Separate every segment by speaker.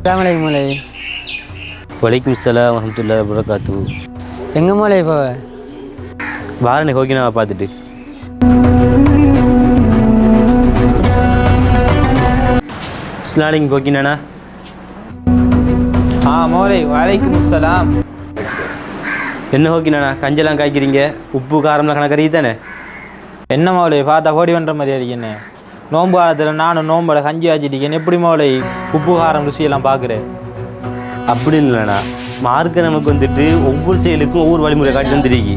Speaker 1: அஸ்ஸலாமு மோலை.
Speaker 2: வலைக்கும் ஸலாம் வரஹ்மத்துல்லாஹி வபரகாத்து.
Speaker 1: எங்கே மோலை இப்போ
Speaker 2: வாரனை ஹோக்கினாவை பார்த்துட்டு அஸ்ஸலாமு ஹோக்கினானா.
Speaker 3: மோலை வலைக்கும் ஸலாம்.
Speaker 2: என்ன ஹோக்கினானா கஞ்செல்லாம் காய்க்கிறீங்க, உப்பு காரம்லாம் கணக்கறி தானே?
Speaker 3: என்ன மோலை பார்த்தா ஓடி வந்த மாதிரி இருக்கேன்னு. நோன்பு காலத்தில் நானும் நோம்போட கஞ்சி ஆச்சிட்டிக்கேன். எப்படி மோலை உப்பு காரம் ருசியெல்லாம் பார்க்குறேன்?
Speaker 2: அப்படி இல்லைண்ணா, மார்க்கை நமக்கு வந்துட்டு ஒவ்வொரு செயலுக்கும் ஒவ்வொரு வழிமுறை காட்டி தந்துருக்கி.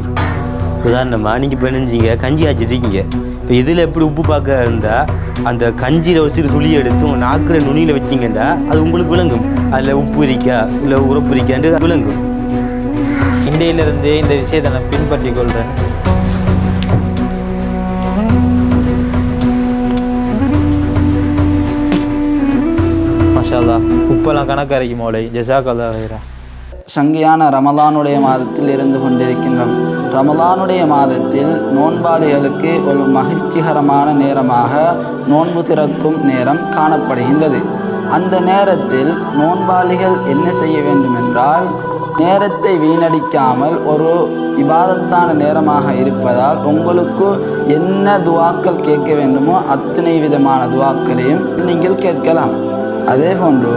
Speaker 2: உதாரணமாக நீங்கள் இப்போ நினைஞ்சிங்க கஞ்சி ஆச்சிட்ருக்கீங்க. இப்போ இதில் எப்படி உப்பு பார்க்க இருந்தால் அந்த கஞ்சியில் ஒரு சிறு துளியை எடுத்து உங்கள் நாக்கில் நுனியில் வச்சிங்கன்னா அது உங்களுக்கு விளங்கும். அதில் உப்பு இருக்கா இல்லை உரப்பு இருக்கான்னு விளங்கும்.
Speaker 3: இந்தியிலிருந்து இந்த விஷயத்தை நான் பின்பற்றி கொள்கிறேன். மாஷா அல்லாஹ், உப்பெல்லாம் கணக்கு அரைக்கும் மோலை. ஜஸாக்கல்லாஹ் ஹைரா.
Speaker 4: சங்கியான ரமலானுடைய மாதத்தில் இருந்து கொண்டிருக்கின்றோம். ரமலானுடைய மாதத்தில் நோன்பாளிகளுக்கு ஒரு மகிழ்ச்சிகரமான நேரமாக நோன்பு திறக்கும் நேரம் காணப்படுகின்றது. அந்த நேரத்தில் நோன்பாளிகள் என்ன செய்ய வேண்டும் என்றால், நேரத்தை வீணடிக்காமல் ஒரு இபாதத்தான நேரமாக இருப்பதால் உங்களுக்கு என்ன துவாக்கள் கேட்க வேண்டுமோ அத்தனை விதமான துவாக்களையும் நீங்கள் கேட்கலாம். அதே போன்று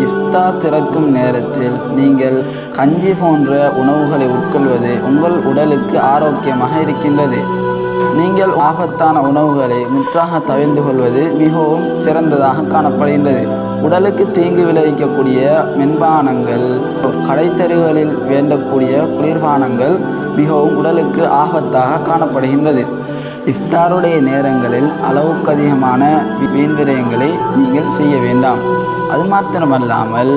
Speaker 4: இஃப்தார் திறக்கும் நேரத்தில் நீங்கள் கஞ்சி போன்ற உணவுகளை உட்கொள்வது உங்கள் உடலுக்கு ஆரோக்கியமாக இருக்கின்றது. நீங்கள் ஆபத்தான உணவுகளை முற்றாக தவிர்த்து கொள்வது மிகவும் சிறந்ததாக காணப்படுகின்றது. உடலுக்கு தீங்கு விளைவிக்கக்கூடிய மென்பானங்கள், கடைத்தெருகளில் வேண்டக்கூடிய குளிர்பானங்கள் மிகவும் உடலுக்கு ஆபத்தாக காணப்படுகின்றது. இஃப்தாருடைய நேரங்களில் அளவுக்கு அதிகமான வீண் விரயங்களை நீங்கள் செய்ய வேண்டாம். அது மாத்திரமல்லாமல்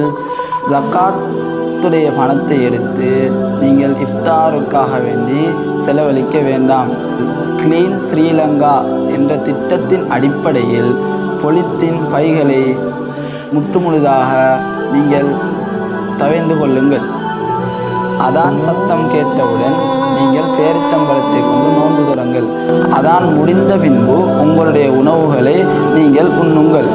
Speaker 4: ஜக்காத்துடைய பணத்தை எடுத்து நீங்கள் இஃப்தாருக்காக வேண்டி செலவழிக்க வேண்டாம். கிளீன் ஸ்ரீலங்கா என்ற திட்டத்தின் அடிப்படையில் பொலித்தீன் பைகளை முற்றுமுழுதாக நீங்கள் தவிர்த்து கொள்ளுங்கள். அதான் சத்தம் கேட்டவுடன் நீங்கள் பேரித்தம்பழத்தை கொண்டு நோன்பு தொடங்கள். அதான் முடிந்த பின்பு உங்களுடைய உணவுகளை நீங்கள் உண்ணுங்கள்.